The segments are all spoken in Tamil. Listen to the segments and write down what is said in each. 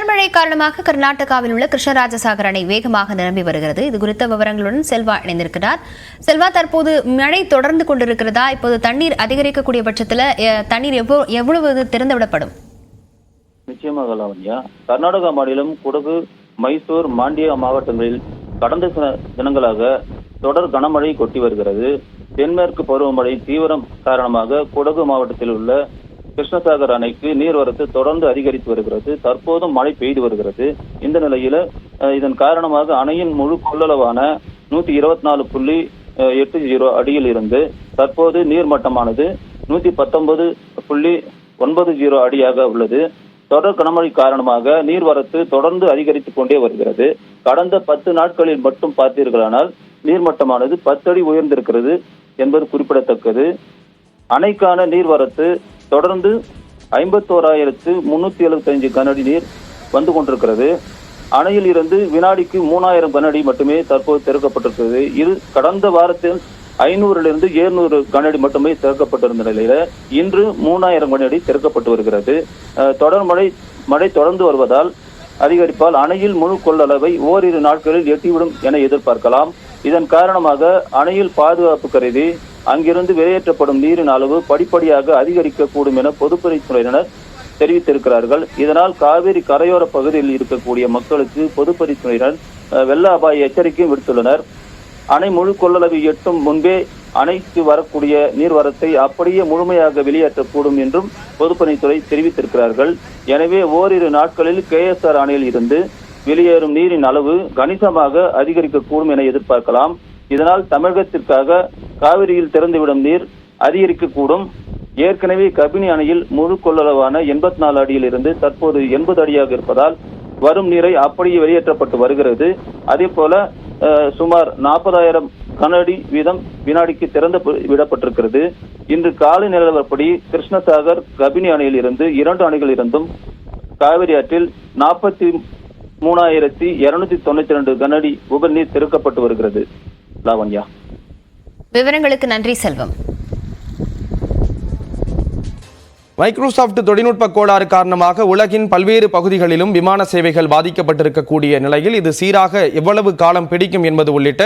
தொடர் மழை காரணமாக கர்நாடகாவில் உள்ள கிருஷ்ணராஜசாகர் அணை வேகமாக நிரம்பி வருகிறது. இது குறித்த விவரங்களுடன் செல்வா இணைந்திருக்கிறார். செல்வா, தற்போது மழை தொடர்ந்து கொண்டிருக்கிறதா? இப்போது தண்ணீர் அதிகரிக்கக்கூடிய பட்சத்தில் தண்ணீர் எவ்வளவு திறந்துவிடப்படும்? நிச்சயமாக லாவண்யா, கர்நாடகா மாநிலம் குடகு, மைசூர், மாண்டியா மாவட்டங்களில் கடந்த சில தினங்களாக தொடர் கனமழை கொட்டி வருகிறது. தென்மேற்கு பருவமழை தீவிரம் காரணமாக குடகு மாவட்டத்தில் உள்ள கிருஷ்ணசாகர் அணைக்கு நீர்வரத்து தொடர்ந்து அதிகரித்து வருகிறது. தற்போதும் மழை பெய்து வருகிறது. இந்த நிலையில இதன் காரணமாக அணையின் முழு கொள்ளளவான 124.80 அடியில் இருந்து தற்போது நீர்மட்டமானது 119.90 அடியாக உள்ளது. தொடர் கனமழை காரணமாக நீர்வரத்து தொடர்ந்து அதிகரித்துக் கொண்டே வருகிறது. கடந்த 10 நாட்களில் மட்டும் பார்த்தீர்களானால் நீர்மட்டமானது 10 அடி உயர்ந்திருக்கிறது என்பது குறிப்பிடத்தக்கது. அணைக்கான நீர்வரத்து தொடர்ந்து 51,375 கனஅடி நீர் வந்து கொண்டிருக்கிறது. அணையில் இருந்து வினாடிக்கு 3000 கனஅடி மட்டுமே தற்போது திறக்கப்பட்டிருக்கிறது. இது கடந்த வாரத்தில் 500 700 கனஅடி மட்டுமே திறக்கப்பட்டிருந்த நிலையில இன்று 3000 கனஅடி திறக்கப்பட்டு வருகிறது. தொடர் மழை தொடர்ந்து வருவதால் அதிகரிப்பால் அணையில் முழு கொள்ளளவை ஓரிரு நாட்களில் எட்டிவிடும் என எதிர்பார்க்கலாம். இதன் காரணமாக அணையில் பாதுகாப்பு கருதி அங்கிருந்து வெளியேற்றப்படும் நீரின் அளவு படிப்படியாக அதிகரிக்கக்கூடும் என பொதுப்பணித்துறையினர் தெரிவித்திருக்கிறார்கள். இதனால் காவிரி கரையோர பகுதியில் இருக்கக்கூடிய மக்களுக்கு பொதுப்பணித்துறையினர் வெள்ள அபாய எச்சரிக்கையும் விடுத்துள்ளனர். அணை முழு கொள்ளளவை எட்டும் முன்பே அணைக்கு வரக்கூடிய நீர்வரத்தை அப்படியே முழுமையாக வெளியேற்றக்கூடும் என்றும் பொதுப்பணித்துறை தெரிவித்திருக்கிறார்கள். எனவே ஓரிரு நாட்களில் KSR அணையில் இருந்து வெளியேறும் நீரின் அளவு கணிசமாக அதிகரிக்கக்கூடும் என எதிர்பார்க்கலாம். இதனால் தமிழகத்திற்காக காவிரியில் திறந்துவிடும் நீர் அதிகரிக்கக்கூடும். ஏற்கனவே கபினி அணையில் முழு கொள்ளளவான 84 அடியில் இருந்து தற்போது 80 அடியாக இருப்பதால் வரும் நீரை அப்படியே வெளியேற்றப்பட்டு வருகிறது. அதே போல சுமார் 40,000 கனஅடி வீதம் வினாடிக்கு திறந்து விடப்பட்டிருக்கிறது. இன்று காலை நிலவரப்படி கிருஷ்ணசாகர், கபினி அணையில் இருந்து 2 அணைகள் இருந்தும் காவிரி ஆற்றில் 43,292 கனஅடி உபரி நீர் திறக்கப்பட்டு வருகிறது. லாவண்யா, விவரங்களுக்கு நன்றி செல்வம். மைக்ரோசாப்ட் தொழில்நுட்ப கோளாறு காரணமாக உலகின் பல்வேறு பகுதிகளிலும் விமான சேவைகள் பாதிக்கப்பட்டிருக்கக்கூடிய நிலையில் இது சீராக எவ்வளவு காலம் பிடிக்கும் என்பது உள்ளிட்ட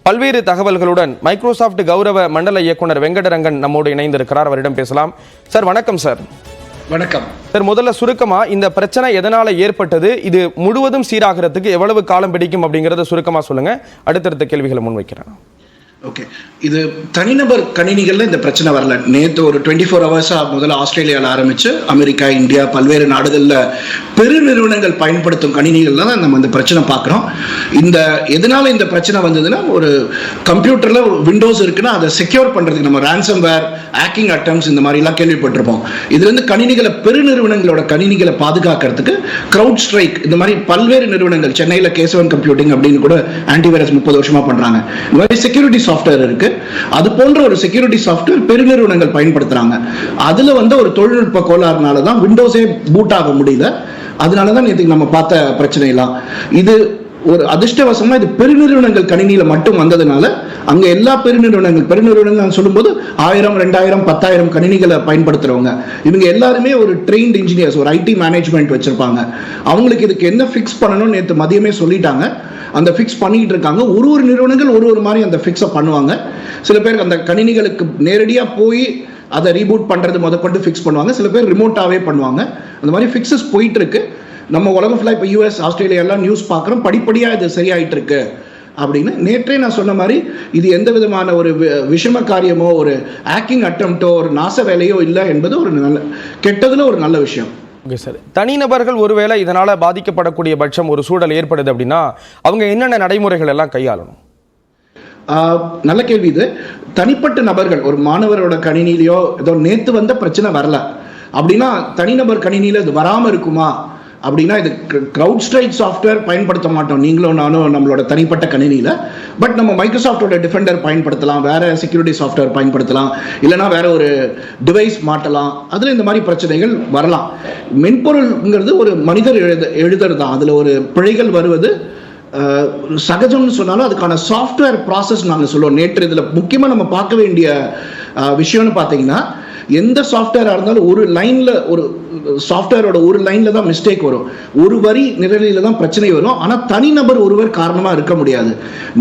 பல்வேறு தகவல்களுடன் மைக்ரோசாப்ட் கௌரவ மண்டல இயக்குனர் வெங்கடரங்கன் நம்மோடு இணைந்திருக்கிறார். அவரிடம் பேசலாம். சார் வணக்கம். சார் வணக்கம் சார். முதல்ல சுருக்கமா இந்த பிரச்சனை எதனால ஏற்பட்டது, இது முழுவதும் சீராகிறதுக்கு எவ்வளவு காலம் பிடிக்கும் அப்படிங்கறத சுருக்கமா சொல்லுங்க. அடுத்தடுத்த கேள்விகளை முன்வைக்கிறேன். ஓகே, இது தனிநபர் கணினிகள்ல இந்த பிரச்சனை வரல. நேற்று ஒரு 24 ஹவர்ஸா முதல்ல ஆஸ்திரேலியாவில் ஆரம்பிச்சு அமெரிக்கா, இந்தியா, பல்வேறு நாடுகளில் பெருநிறுவனங்கள் பயன்படுத்தும் கணினிகள்ல தான் நம்ம இந்த பிரச்சனை பார்க்குறோம். எதனால இந்த பிரச்சனை வந்ததுன்னா, ஒரு கம்ப்யூட்டர்ல விண்டோஸ் இருக்குன்னா அதை செக்யூர் பண்றதுக்கு நம்ம ரான்சம்வேர், ஹேக்கிங் அட்டம்ஸ் இந்த மாதிரிலாம் கேள்விப்பட்டிருப்போம். இதுல இருந்து கணினிகளை, பெருநிறுவனங்களோட கணினிகளை பாதுகாக்கிறதுக்கு கிரவுட் ஸ்ட்ரைக் இந்த மாதிரி பல்வேறு நிறுவனங்கள், சென்னையில் K7 கம்ப்யூட்டிங் அப்படின்னு கூட ஆன்டிவைரஸ் 30 வருஷமா பண்றாங்க. இந்த மாதிரி செக்யூரிட்டி சாஃப்ட்வேர் இருக்கு. அது போன்ற ஒரு செக்யூரிட்டி சாஃப்ட்வேர் பெருநிறுவனங்கள் பயன்படுத்துறாங்க. அதுல ஒரு தொழில்நுட்ப கோளாறுனால தான் விண்டோஸே பூட் ஆக முடியல. அதனால தான் நேற்று நம்ம பார்த்த பிரச்சனை எல்லாம். இது ஒரு அதிர்ஷ்டவசமா இது பெருநிறுவனங்கள் கணினியில மட்டும் வந்ததுனால அங்க எல்லா பெருநிறுவனங்கள் சொல்லும்போது 1000, 2000, 10,000 கணினிகளை பயன்படுத்துறவங்க இவங்க எல்லாருமே ஒரு ட்ரெயின்ட் இன்ஜினியர்ஸ், ஒரு IT மேனேஜ்மெண்ட் வச்சிருப்பாங்க. அவங்களுக்கு இதுக்கு என்ன ஃபிக்ஸ் பண்ணணும்னு நேற்று மதியமே சொல்லிட்டாங்க. அந்த ஃபிக்ஸ் பண்ணிட்டு இருக்காங்க. ஒரு நிறுவனங்கள் ஒரு மாதிரி அந்த ஃபிக்ஸை பண்ணுவாங்க. சில பேருக்கு அந்த கணினிகளுக்கு நேரடியாக போய் அதை ரீபூட் பண்றது முதற்கொண்டு ஃபிக்ஸ் பண்ணுவாங்க. சில பேர் ரிமோட்டாவே பண்ணுவாங்க. அந்த மாதிரி ஃபிக்ஸஸ் போயிட்டு இருக்கு. நம்ம உலகம் ஃபுல்லாக இப்போ US, ஆஸ்திரேலியா எல்லாம் நியூஸ் பார்க்குறோம். படிப்படியாக இது சரியாயிட்டு இருக்கு அப்படின்னு. நேற்றே நான் சொன்ன மாதிரி இது எந்த விதமான ஒரு விஷம காரியமோ, ஒரு ஹேக்கிங் அட்டம்ப்டோ, ஒரு நாச வேலையோ இல்லை என்பது ஒரு கெட்டதுல ஒரு நல்ல விஷயம். Okay sir. தனிநபர்கள் ஒருவேளை இதனால பாதிக்கப்படக்கூடிய பட்சம் ஒரு சூழல் ஏற்படுது அப்படின்னா அவங்க என்னென்ன நடைமுறைகள் எல்லாம் கையாளணும்? நல்ல கேள்வி இது. தனிப்பட்ட நபர்கள், ஒரு மாணவரோட கணினிலையோ ஏதோ நேற்று வந்த பிரச்சனை வரல அப்படின்னா தனிநபர் கணினியில இது வராமல் இருக்குமா அப்படின்னா, இது கிரவுட் ஸ்ட்ரைக் சாஃப்ட்வேர் பயன்படுத்த மாட்டோம் நீங்களும் நானும் நம்மளோட தனிப்பட்ட கணினியில. பட் நம்ம மைக்ரோசாஃப்டோட டிஃபெண்டர் பயன்படுத்தலாம், வேற செக்யூரிட்டி சாஃப்ட்வேர் பயன்படுத்தலாம், இல்லைனா வேற ஒரு டிவைஸ் மாட்டலாம். அதுல இந்த மாதிரி பிரச்சனைகள் வரலாம். மென்பொருள்ங்கிறது ஒரு மனிதர் எழுதுறது தான். அதுல ஒரு பிழைகள் வருவது சகஜம்னு சொன்னாலும் அதுக்கான சாஃப்ட்வேர் ப்ராசஸ் நாங்கள் சொல்லுவோம். நேற்று இதில் முக்கியமாக நம்ம பார்க்க வேண்டிய விஷயம்னு பார்த்தீங்கன்னா, எந்த சாஃப்ட்வேராக இருந்தாலும் ஒரு லைனில் ஒரு சாஃப்ட்வேரோட ஒரு லைனில் தான் மிஸ்டேக் வரும், ஒரு வரி நிரலில் தான் பிரச்சனை வரும். ஆனால் தனிநபர் ஒருவர் காரணமாக இருக்க முடியாது.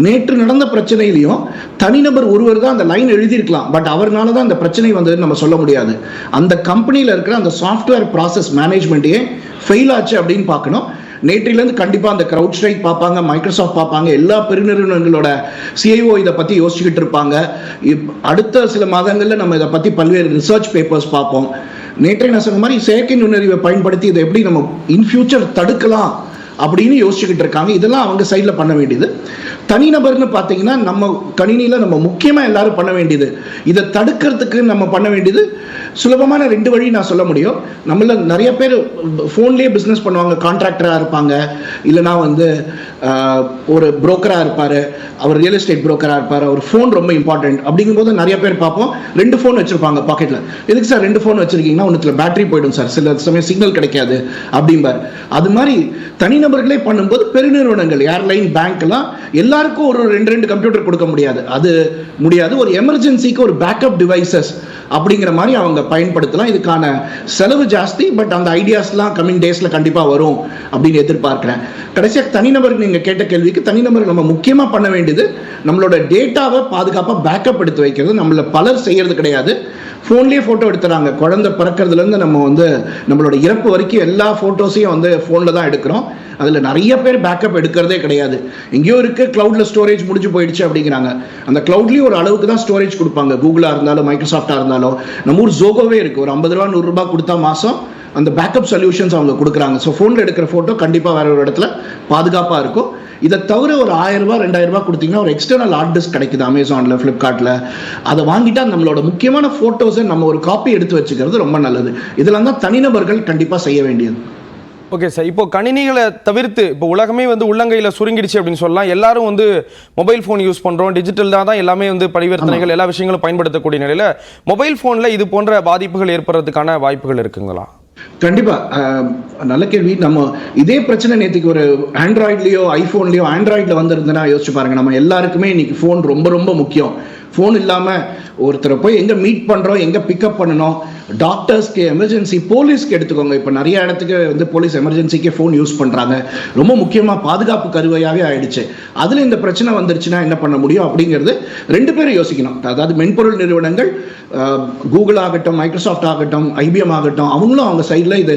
நேற்று நடந்த பிரச்சனையிலையும் தனிநபர் ஒருவர் தான் அந்த லைன் எழுதியிருக்கலாம், பட் அவர்னால தான் அந்த பிரச்சனை வந்ததுன்னு நம்ம சொல்ல முடியாது. அந்த கம்பெனியில் இருக்கிற அந்த சாஃப்ட்வேர் ப்ராசஸ் மேனேஜ்மெண்ட்டே ஃபெயில் ஆச்சு அப்படின்னு பார்க்கணும். நேற்றிலிருந்து கண்டிப்பாக அந்த க்ரௌட் ஸ்ட்ரைக் பார்ப்பாங்க, மைக்ரோசாஃப்ட் பார்ப்பாங்க, எல்லா பெருநிறுவனங்களோட சிஐஓ இதை பற்றி யோசிச்சுக்கிட்டு இருப்பாங்க. அடுத்த சில மாதங்களில் நம்ம இதை பற்றி பல்வேறு ரிசர்ச் பேப்பர்ஸ் பார்ப்போம். நேற்றைய நான் சொன்ன மாதிரி செயற்கை நுண்ணறிவை பயன்படுத்தி இதை எப்படி நம்ம இன் ஃபியூச்சர் தடுக்கலாம் அப்படின்னு யோசிச்சுக்கிட்டு இருக்காங்க. இதெல்லாம் அவங்க சைடில் பண்ண வேண்டியது. தனிநபர்னு பார்த்தீங்கன்னா நம்ம கணினியில் நம்ம முக்கியமாக எல்லாரும் பண்ண வேண்டியது, இதை தடுக்கிறதுக்கு நம்ம பண்ண வேண்டியது சுலபமான 2 வழி நான் சொல்ல முடியும். நம்மள நிறைய பேர் ஃபோன்லேயே பிஸ்னஸ் பண்ணுவாங்க, கான்ட்ராக்டராக இருப்பாங்க, இல்லைனா வந்து ஒரு புரோக்கராக இருப்பார், அவர் ரியல் எஸ்டேட் புரோக்கராக இருப்பார், அவர் ஃபோன் ரொம்ப இம்பார்ட்டன்ட். அப்படிங்கும்போது நிறைய பேர் பார்ப்போம் 2 ஃபோன் வச்சுருப்பாங்க பாக்கெட்டில். எதுக்கு சார் 2 ஃபோன் வச்சுருக்கீங்கன்னா, ஒன்றுத்தில் பேட்டரி போய்டும் சார், சில சமயம் சிக்னல் கிடைக்காது அப்படிம்பார். அது மாதிரி தனிநபர்களே பண்ணும்போது பெருநிறுவனங்கள் ஏர்லைன் பேங்க்லாம் எல்லாருக்கும் ஒரு 2 கம்ப்யூட்டர் கொடுக்க முடியாது, அது முடியாது. ஒரு எமர்ஜென்சிக்கு ஒரு பேக்கப் டிவைசஸ் அப்படிங்கிற மாதிரி அவங்க பயன்படுத்தலாம். இதுக்கான செலவு ஜாஸ்தி, பட் அந்த ஐடியாஸ்லாம் கம்மிங் டேஸில் கண்டிப்பாக வரும் அப்படின்னு எதிர்பார்க்குறேன். கடைசியாக தனிநபருக்கு நீங்கள் கேட்ட கேள்விக்கு, தனிநபர் நம்ம முக்கியமாக பண்ண வேண்டியது நம்மளோட டேட்டாவை பாதுகாப்பாக பேக்கப் எடுத்து வைக்கிறது. நம்மள பலர் செய்கிறது கிடையாது. ஃபோன்லேயே ஃபோட்டோ எடுத்துறாங்க. குழந்தை பிறக்கிறதுலேருந்து நம்ம வந்து நம்மளோட இறப்பு வரைக்கும் எல்லா ஃபோட்டோஸையும் வந்து ஃபோனில் தான் எடுக்கிறோம். அதில் நிறைய பேர் பேக்கப் எடுக்கிறதே கிடையாது. எங்கேயோ இருக்குது, க்ளவுடில் ஸ்டோரேஜ் முடிஞ்சு போயிடுச்சு அப்படிங்கிறாங்க. அந்த க்ளவுட்லேயும் ஒரு அளவுக்கு தான் ஸ்டோரேஜ் கொடுப்பாங்க. கூகுளாக இருந்தாலும் மைக்ரோசாஃப்டாக இருந்தாலும். நம்ம ஊர் ஜோகோவே இருக்குது, ஒரு 50 ரூபா 100 ரூபா கொடுத்தா மாதம் அந்த பேக்கப் சொல்யூஷன்ஸ் அவங்க கொடுக்குறாங்க. ஸோ ஃபோனில் எடுக்கிற ஃபோட்டோ கண்டிப்பாக வேற ஒரு இடத்துல பாதுகாப்பாக இருக்கும். இதை தவிர ஒரு 1000 ரூபா 2000 ரூபா கொடுத்தீங்கன்னா ஒரு எக்ஸ்டர்னல் ஹார்ட் டிஸ்க் கிடைக்குது அமேசானில், ஃப்ளிப்கார்ட்டில். அதை வாங்கிட்டா நம்மளோட முக்கியமான ஃபோட்டோஸை நம்ம ஒரு காப்பி எடுத்து வச்சுக்கிறது ரொம்ப நல்லது. இதெல்லாம் தான் தனிநபர்கள் கண்டிப்பாக செய்ய வேண்டியது. ஓகே சார், இப்போ கணினிகளை தவிர்த்து இப்போ உலகமே வந்து உள்ளங்கையில் சுருங்கிடுச்சு அப்படின்னு சொல்லலாம். எல்லாரும் வந்து மொபைல் ஃபோன் யூஸ் பண்ணுறோம், டிஜிட்டல் தான் எல்லாமே வந்து பரிவர்த்தனைகள் எல்லா விஷயங்களும் பயன்படுத்தக்கூடிய நிலையில் மொபைல் ஃபோனில் இது போன்ற பாதிப்புகள் ஏற்படுறதுக்கான வாய்ப்புகள் இருக்குங்களா? கண்டிப்பா, நல்ல கேள்வி. நம்ம இதே பிரச்சனை நேற்றுக்கு ஒரு ஆண்ட்ராய்ட்லயோ ஐபோன்லயோ ஆண்ட்ராய்டில் வந்திருந்தேன்னா யோசிச்சு பாருங்க. நம்ம எல்லாருக்குமே இன்னைக்கு ஃபோன் ரொம்ப ரொம்ப முக்கியம். ஃபோன் இல்லாமல் ஒருத்தரை போய் எங்கே மீட் பண்ணுறோம், எங்கே பிக்கப் பண்ணணும், டாக்டர்ஸ்க்கு, எமர்ஜென்சி, போலீஸ்க்கு எடுத்துக்கோங்க. இப்போ நிறைய இடத்துக்கு வந்து போலீஸ் எமர்ஜென்சிக்கே ஃபோன் யூஸ் பண்ணுறாங்க. ரொம்ப முக்கியமாக பாதுகாப்பு கருவையாகவே ஆயிடுச்சு. அதில் இந்த பிரச்சனை வந்துருச்சுன்னா என்ன பண்ண முடியும் அப்படிங்கிறது 2 பேரும் யோசிக்கணும். அதாவது மென்பொருள் நிறுவனங்கள், கூகுள் ஆகட்டும், மைக்ரோசாஃப்ட் ஆகட்டும், ஐபிஎம் ஆகட்டும், அவங்களும் அவங்க சைடில் இது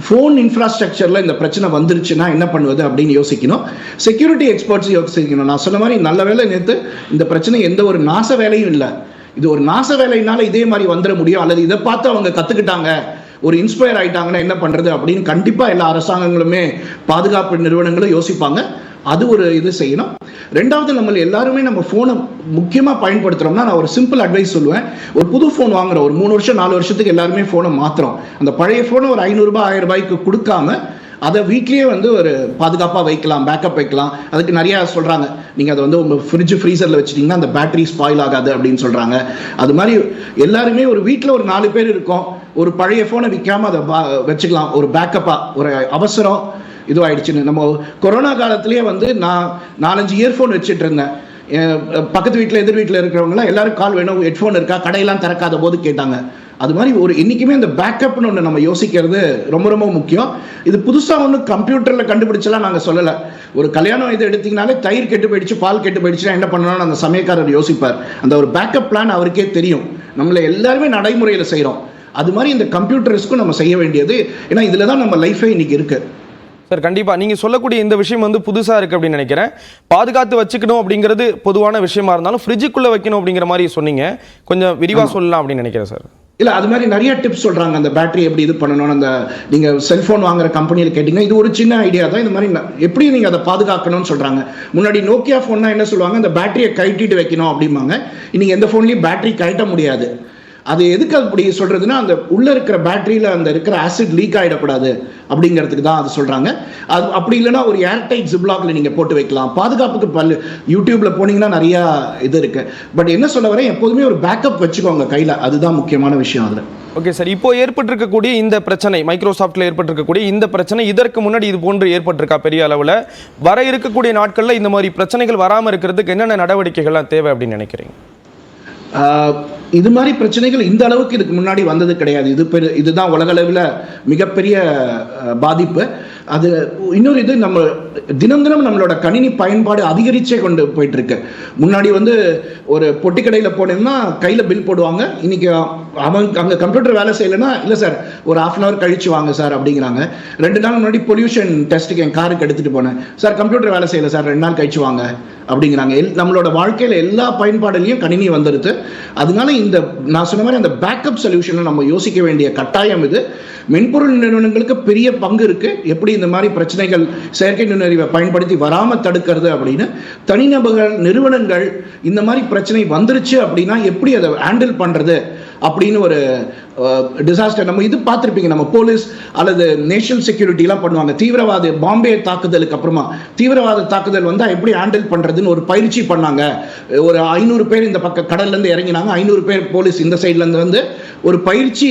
ஃபோன் இன்ஃப்ராஸ்ட்ரக்சரில் இந்த பிரச்சனை வந்துருச்சுன்னா என்ன பண்ணுவது அப்படின்னு யோசிக்கணும். செக்யூரிட்டி எக்ஸ்பர்ட்ஸ் யோசிக்கணும். நான் சொன்ன மாதிரி நல்ல வேலை நேற்று இந்த பிரச்சனை எந்த ஒரு நாச வேலையும் இல்லை. இது ஒரு நாச வேலையினால இதே மாதிரி வந்துட முடியும், அல்லது இதை பார்த்து அவங்க கற்றுக்கிட்டாங்க, ஒரு இன்ஸ்பயர் ஆகிட்டாங்கன்னா என்ன பண்ணுறது அப்படின்னு கண்டிப்பாக எல்லா அரசாங்கங்களுமே பாதுகாப்பு நிறுவனங்களும் யோசிப்பாங்க. அது ஒரு இது செய்யணும். 2வது, நம்ம எல்லாருமே நம்ம ஃபோனை முக்கியமாக பயன்படுத்துகிறோம்னா நான் ஒரு சிம்பிள் அட்வைஸ் சொல்லுவேன். ஒரு புது ஃபோன் வாங்குறோம், ஒரு 3 வருஷம் 4 வருஷத்துக்கு எல்லாருமே ஃபோனை மாற்றுறோம். அந்த பழைய ஃபோனை ஒரு 500 ரூபாய் 1000 ரூபாய்க்கு கொடுக்காம அதை வீட்லேயே வந்து ஒரு பாதுகாப்பாக வைக்கலாம், பேக்கப் வைக்கலாம். அதுக்கு நிறையா சொல்கிறாங்க. நீங்கள் அதை வந்து உங்கள் ஃப்ரிட்ஜ் ஃப்ரீசரில் வச்சுட்டிங்கன்னா அந்த பேட்டரி ஸ்பாயில் ஆகாது அப்படின்னு சொல்கிறாங்க. அது மாதிரி எல்லாருமே ஒரு வீட்டில் ஒரு 4 பேர் இருக்கோம், ஒரு பழைய ஃபோனை விற்காமல் அதை வச்சுக்கலாம், ஒரு பேக்கப்பாக. ஒரு அவசரம் இதுவாகிடுச்சுன்னு நம்ம கொரோனா காலத்திலேயே வந்து நான் 4-5 இயர்ஃபோன் வச்சுட்டு இருந்தேன். பக்கத்து வீட்டில் எதிர் வீட்டில் இருக்கிறவங்களாம் எல்லாரும் கால் வேணும், ஹெட்ஃபோன் இருக்கா, கடையெல்லாம் திறக்காத போது கேட்டாங்க. அது மாதிரி ஒரு என்றைக்குமே இந்த பேக்கப்னு ஒன்று நம்ம யோசிக்கிறது ரொம்ப ரொம்ப முக்கியம். இது புதுசாக ஒன்று கம்ப்யூட்டரில் கண்டுபிடிச்சலாம் நாங்கள் சொல்லலை. ஒரு கல்யாணம் இது எடுத்தீங்கனாலே தயிர் கெட்டு போயிடுச்சு, பால் கெட்டு போயிடுச்சுன்னா என்ன பண்ணணும்னு அந்த சமயக்காரர் யோசிப்பார். அந்த ஒரு பேக்கப் பிளான் அவருக்கே தெரியும். நம்மளை எல்லாருமே நடைமுறையில் செய்கிறோம். அது மாதிரி இந்த கம்ப்யூட்டர்ஸ்க்கும் நம்ம செய்ய வேண்டியது. ஏன்னா இதில் தான் நம்ம லைஃபே இன்னைக்கு இருக்குது. சார், கண்டிப்பாக நீங்கள் சொல்லக்கூடிய இந்த விஷயம் வந்து புதுசாக இருக்குது அப்படின்னு நினைக்கிறேன். பாதுகாத்து வச்சுக்கணும் அப்படிங்கிறது பொதுவான விஷயமா இருந்தாலும் ஃப்ரிட்ஜுக்குள்ளே வைக்கணும் அப்படிங்கிற மாதிரி சொன்னீங்க. கொஞ்சம் விரிவாக சொல்லலாம் அப்படின்னு நினைக்கிறேன் சார். இல்லை, அது மாதிரி நிறைய டிப்ஸ் சொல்கிறாங்க. அந்த பேட்டரி எப்படி இது பண்ணணும்னு அந்த நீங்கள் செல்ஃபோன் வாங்குற கம்பெனியில் கேட்டிங்கன்னா இது ஒரு சின்ன ஐடியா தான். இந்த மாதிரி எப்படி நீங்கள் அதை பாதுகாக்கணும்னு சொல்கிறாங்க. முன்னாடி நோக்கியா ஃபோன்னா என்ன சொல்லுவாங்க, அந்த பேட்டரியை கழட்டிட்டு வைக்கணும் அப்படிம்பாங்க. இன்னைக்கு எந்த ஃபோன்லேயும் பேட்டரி கழட்ட முடியாது. அது எதுக்கு அப்படி சொல்றதுன்னா, அந்த உள்ள இருக்கிற பேட்டரியில அந்த இருக்கிற ஆசிட் லீக் ஆகிடக்கூடாது அப்படிங்கிறதுக்கு தான் அது சொல்றாங்க. அது அப்படி இல்லைன்னா ஒரு ஏர்டைட் ஜிப்லாக்ல நீங்க போட்டு வைக்கலாம். பாதுகாப்புக்கு யூடியூப்ல போனீங்கன்னா நிறைய இது இருக்கு. பட் என்ன சொல்ல வரேன், எப்போதுமே ஒரு பேக்கப் வச்சுக்கோங்க கையில, அதுதான் முக்கியமான விஷயம் அதுல. ஓகே சார், இப்போ ஏற்பட்டிருக்கக்கூடிய இந்த பிரச்சனை, மைக்ரோசாஃப்ட்ல ஏற்பட்டிருக்கக்கூடிய இந்த பிரச்சனை இதற்கு முன்னாடி இது போன்று ஏற்பட்டிருக்கா பெரிய அளவில்? வர இருக்கக்கூடிய நாட்களில் இந்த மாதிரி பிரச்சனைகள் வராமல் இருக்கிறதுக்கு என்னென்ன நடவடிக்கைகள்லாம் தேவை அப்படின்னு நினைக்கிறீங்க? இது மாதிரி பிரச்சனைகள் இந்த அளவுக்கு இதுக்கு முன்னாடி வந்தது கிடையாது. இதுதான் உலகளவில் மிகப்பெரிய பாதிப்பு. அது இன்னொரு இது, நம்ம தினம் தினம் நம்மளோட கணினி பயன்பாடு அதிகரிச்சே கொண்டு போயிட்டு இருக்கு. முன்னாடி ஒரு பொட்டி கடையில் போனோம்னா கையில் பில் போடுவாங்க. இன்னைக்கு அங்கே கம்ப்யூட்டர் வேலை செய்யலைன்னா இல்லை சார் ஒரு 1/2 hour கழிச்சு வாங்க சார் அப்படிங்கிறாங்க. 2 நாள் முன்னாடி பொல்யூஷன் டெஸ்ட்டுக்கு என் காருக்கு எடுத்துகிட்டு போனேன், சார் கம்ப்யூட்டர் வேலை செய்யலை சார் 2 நாள் கழிச்சு வாங்க அப்படிங்கிறாங்க. நம்மளோட வாழ்க்கையில் எல்லா பயன்பாடுலையும் கணினி வந்துடுது. அதனால இந்த நான் சொன்ன மாதிரி அந்த பேக்கப் சொல்யூஷனை நம்ம யோசிக்க வேண்டிய கட்டாயம் இது. மென்பொருள் நிறுவனங்களுக்கு பெரிய பங்கு இருக்கு, எப்படி இந்த மாதிரி பிரச்சனைகள் செயற்கை நுண்ணறிவை பயன்படுத்தி வராமல் தடுக்கிறது அப்படின்னு. தனிநபர்கள், நிறுவனங்கள் இந்த மாதிரி பிரச்சனை வந்துருச்சு அப்படின்னா எப்படி அதை ஹேண்டில் பண்றது அப்படின்னு ஒரு டிசாஸ்டர் நம்ம இது பார்த்துருப்பீங்க. நம்ம போலீஸ் அல்லது நேஷனல் செக்யூரிட்டிலாம் பண்ணுவாங்க. தீவிரவாத பாம்பே தாக்குதலுக்கு அப்புறமா தீவிரவாத தாக்குதல் வந்தால் எப்படி ஹேண்டில் பண்ணுறதுன்னு ஒரு பயிற்சி பண்ணாங்க. ஒரு 500 பேர் இந்த பக்கம் கடல்லேருந்து இறங்கினாங்க, 500 பேர் போலீஸ் இந்த சைட்லேருந்து ஒரு பயிற்சி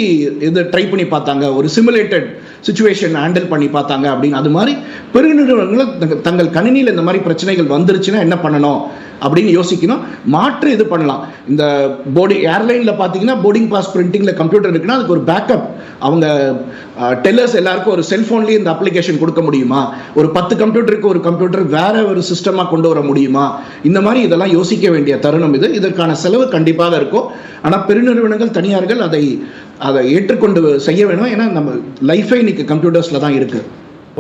இது ட்ரை பண்ணி பார்த்தாங்க, ஒரு சிமுலேட்டட் சுச்சுவேஷன் ஹேண்டில் பண்ணி பார்த்தாங்க அப்படின்னு. அது மாதிரி பெருநிறுவனங்கள் தங்கள் கணினியில் இந்த மாதிரி பிரச்சனைகள் வந்துருச்சுன்னா என்ன பண்ணணும் அப்படின்னு யோசிக்கணும். மாற்று இது பண்ணலாம். இந்த ஏர்லைனில் பார்த்தீங்கன்னா போர்டிங் பாஸ் பிரிண்டிங்கில் கம்ப்யூட்டர் இருக்குன்னா அதுக்கு ஒரு பேக்கப் அவங்க டெல்லர்ஸ் எல்லாருக்கும் ஒரு செல்ஃபோன்லேயே இந்த அப்ளிகேஷன் கொடுக்க முடியுமா, ஒரு 10 கம்ப்யூட்டருக்கு ஒரு கம்ப்யூட்டர் வேற ஒரு சிஸ்டமாக கொண்டு வர முடியுமா, இந்த மாதிரி இதெல்லாம் யோசிக்க வேண்டிய தருணம் இது. இதற்கான செலவு கண்டிப்பாக இருக்கும். ஆனால் பெருநிறுவனங்கள், தனியார்கள் அதை ஏற்றுக்கொண்டு செய்ய வேணும். ஏன்னா நம்ம லைஃபே இன்னைக்கு கம்ப்யூட்டர்ஸில் தான் இருக்கு.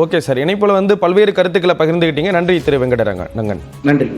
ஓகே சார், இணைப்புல பல்வேறு கருத்துக்களை பகிர்ந்துக்கிட்டீங்க. நன்றி திரு வெங்கடரங்கன். நன்றி.